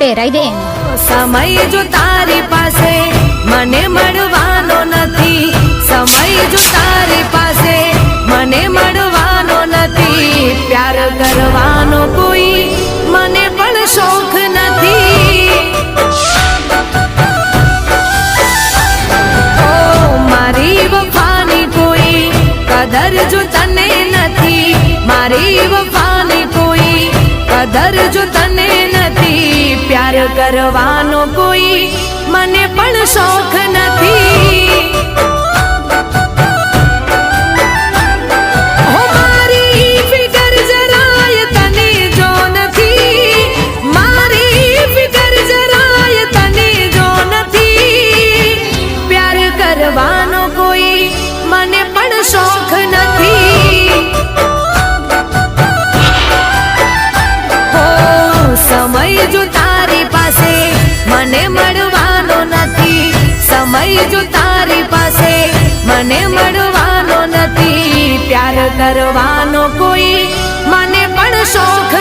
પહેરાઈ દે એને. સમય જો તારી પાસે મને મળવાનો નથી, સમય જો તારી પાસે મને મળવાનો નથી, પ્યાર કરવાનો કોઈ મને પણ શોખ નથી. ઓ મારી વફાની કોઈ કદર જો તને નથી, મારી વફાની કોઈ કદર જો તને નથી, પ્યાર કરવાનો કોઈ મને પણ શોખ નથી. ઓ મારી ફિકર જરાય તને જો નથી, મારી ફિકર જરાય તને જો નથી, પ્યાર કરવાનો કોઈ મને પણ શોખ નથી. સમય જો તારી પાસે મને મળવાનો નથી, સમય જો તારી પાસે મને મળવાનો નથી, પ્યાર કરવાનો કોઈ મને પણ શોખ